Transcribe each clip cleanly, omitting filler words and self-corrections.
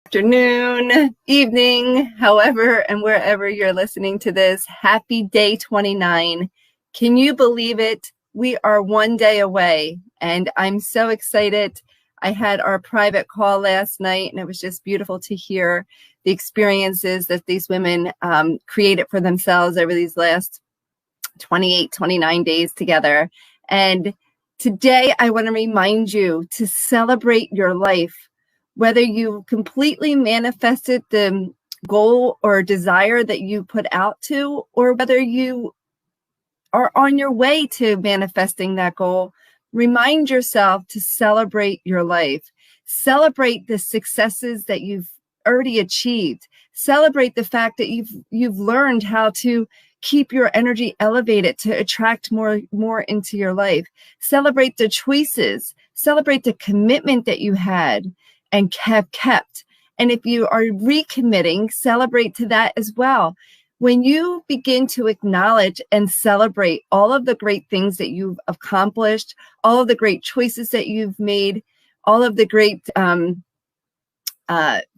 Afternoon, evening, however and wherever you're listening to this. Happy day 29. Can you believe it? We are one day away, and I'm so excited. I had our private call last night, and it was just beautiful to hear the experiences that these women created for themselves over these last 28, 29 days together. And today I want to remind you to celebrate your life. Whether you completely manifested the goal or desire that you put out to, or whether you are on your way to manifesting that goal, remind yourself to celebrate your life. Celebrate the successes that you've already achieved. Celebrate the fact that you've learned how to keep your energy elevated to attract more into your life. Celebrate the choices. Celebrate the commitment that you had and have kept. And if you are recommitting, celebrate to that as well. When you begin to acknowledge and celebrate all of the great things that you've accomplished, all of the great choices that you've made, all of the great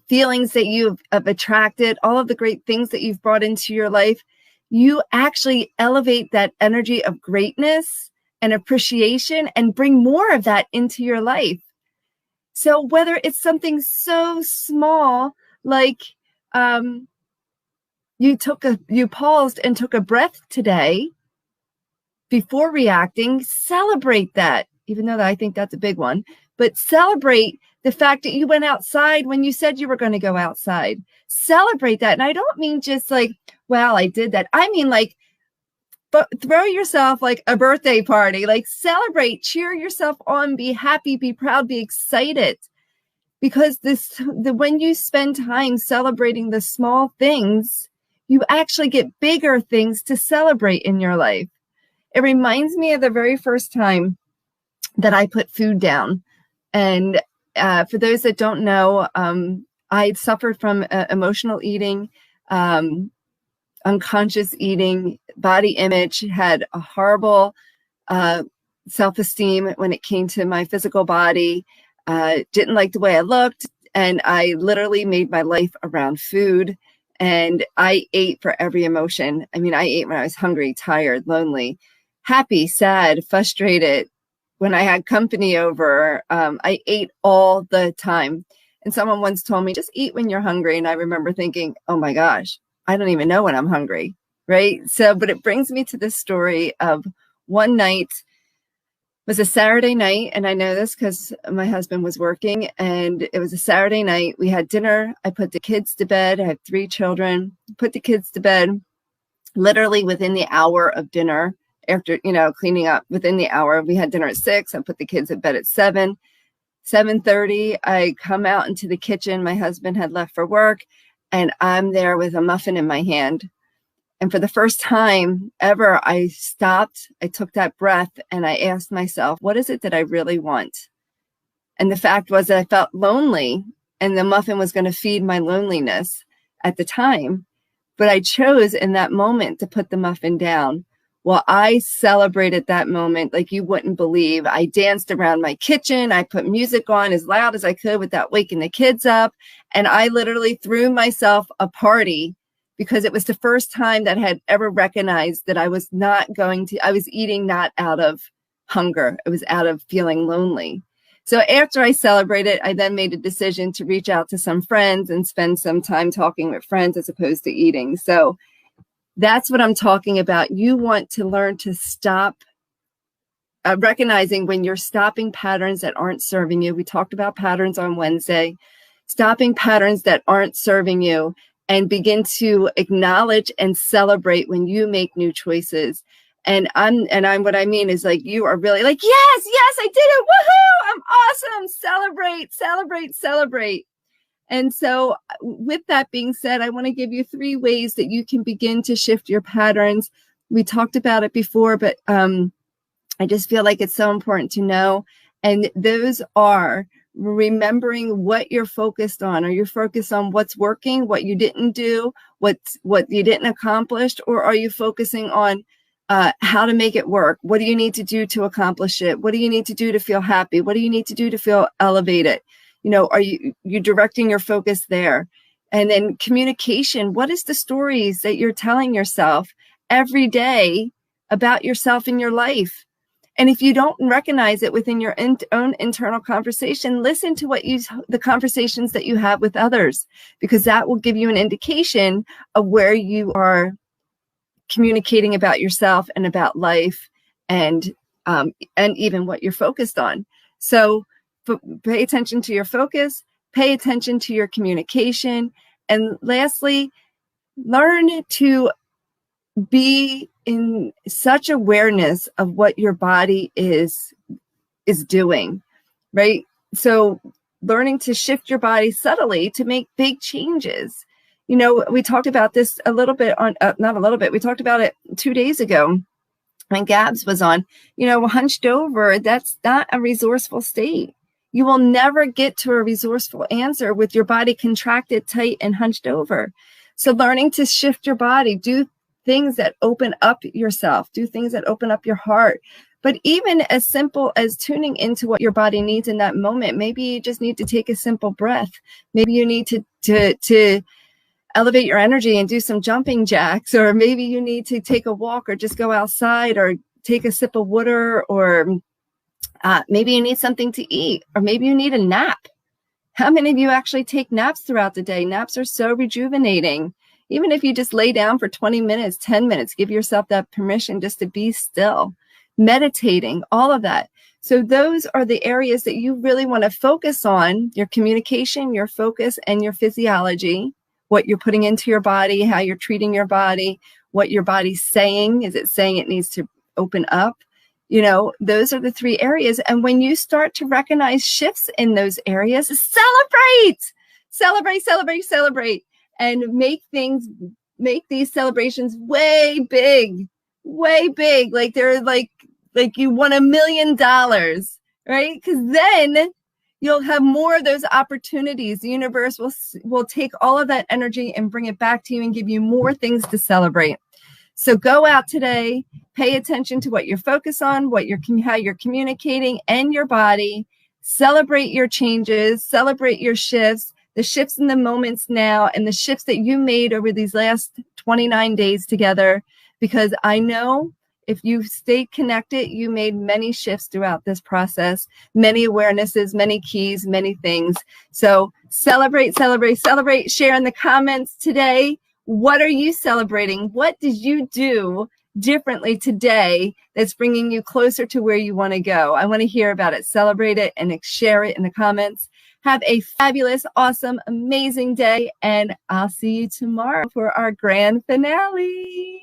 feelings that you've attracted, all of the great things that you've brought into your life, you actually elevate that energy of greatness and appreciation and bring more of that into your life. So whether it's something so small, like you paused and took a breath today before reacting, celebrate that, even though I think that's a big one, but celebrate the fact that you went outside when you said you were going to go outside. Celebrate that. And I don't mean just like, well, I did that. I mean like, but throw yourself like a birthday party, like celebrate, cheer yourself on, be happy, be proud, be excited. Because when you spend time celebrating the small things, you actually get bigger things to celebrate in your life. It reminds me of the very first time that I put food down. And for those that don't know, I suffered from emotional eating, unconscious eating, body image, had a horrible self-esteem when it came to my physical body, didn't like the way I looked, and I literally made my life around food, and I ate for every emotion. I mean, I ate when I was hungry, tired, lonely, happy, sad, frustrated. When I had company over, I ate all the time. And someone once told me, just eat when you're hungry. And I remember thinking, oh my gosh, I don't even know when I'm hungry, right? So, but it brings me to this story of one night. It was a Saturday night, and I know this because my husband was working, and it was a Saturday night. We had dinner. I put the kids to bed. I have 3 children. Put the kids to bed literally within the hour of dinner. After, cleaning up, within the hour. We had dinner at 6. I put the kids at bed at 7. 7:30, I come out into the kitchen. My husband had left for work, and I'm there with a muffin in my hand. And for the first time ever, I stopped, I took that breath, and I asked myself, what is it that I really want? And the fact was that I felt lonely, and the muffin was going to feed my loneliness at the time. But I chose in that moment to put the muffin down. Well, I celebrated that moment like you wouldn't believe. I danced around my kitchen. I put music on as loud as I could without waking the kids up. And I literally threw myself a party because it was the first time that I had ever recognized that I was eating not out of hunger. It was out of feeling lonely. So after I celebrated, I then made a decision to reach out to some friends and spend some time talking with friends as opposed to eating. So that's what I'm talking about. You want to learn to stop recognizing when you're stopping patterns that aren't serving you. We talked about patterns on Wednesday. Stopping patterns that aren't serving you, and begin to acknowledge and celebrate when you make new choices. And what I mean is like, you are really like, yes, I did it. Woohoo! I'm awesome. Celebrate, celebrate, celebrate. And so with that being said, I want to give you 3 ways that you can begin to shift your patterns. We talked about it before, but I just feel like it's so important to know. And those are remembering what you're focused on. Are you focused on what's working, what you didn't do, what you didn't accomplish, or are you focusing on how to make it work? What do you need to do to accomplish it? What do you need to do to feel happy? What do you need to do to feel elevated? Are you directing your focus there? And then communication. What is the stories that you're telling yourself every day about yourself and your life? And if you don't recognize it within your own internal conversation, listen to the conversations that you have with others, because that will give you an indication of where you are communicating about yourself and about life, and even what you're focused on. So pay attention to your focus, pay attention to your communication, and lastly, learn to be in such awareness of what your body is doing, right? So learning to shift your body subtly to make big changes. We talked about this a little bit on, not a little bit, we talked about it 2 days ago when Gabs was on. Hunched over, that's not a resourceful state. You will never get to a resourceful answer with your body contracted, tight, and hunched over. So learning to shift your body, do things that open up yourself, do things that open up your heart. But even as simple as tuning into what your body needs in that moment, maybe you just need to take a simple breath. Maybe you need to elevate your energy and do some jumping jacks, or maybe you need to take a walk, or just go outside, or take a sip of water, or maybe you need something to eat, or maybe you need a nap. How many of you actually take naps throughout the day? Naps are so rejuvenating. Even if you just lay down for 20 minutes, 10 minutes, give yourself that permission just to be still, meditating, all of that. So those are the areas that you really want to focus on: your communication, your focus, and your physiology, what you're putting into your body, how you're treating your body, what your body's saying. Is it saying it needs to open up? Those are the 3 areas. And when you start to recognize shifts in those areas, celebrate, and make these celebrations way big, like they're like you won $1 million, right? Because then you'll have more of those opportunities. The universe will take all of that energy and bring it back to you and give you more things to celebrate. So go out today, pay attention to what you're focused on, how you're communicating, and your body. Celebrate your changes, celebrate your shifts, the shifts in the moments now, and the shifts that you made over these last 29 days together. Because I know if you stayed connected, you made many shifts throughout this process, many awarenesses, many keys, many things. So celebrate. Share in the comments today. What are you celebrating? What did you do differently today that's bringing you closer to where you want to go? I want to hear about it. Celebrate it and share it in the comments. Have a fabulous, awesome, amazing day, and I'll see you tomorrow for our grand finale.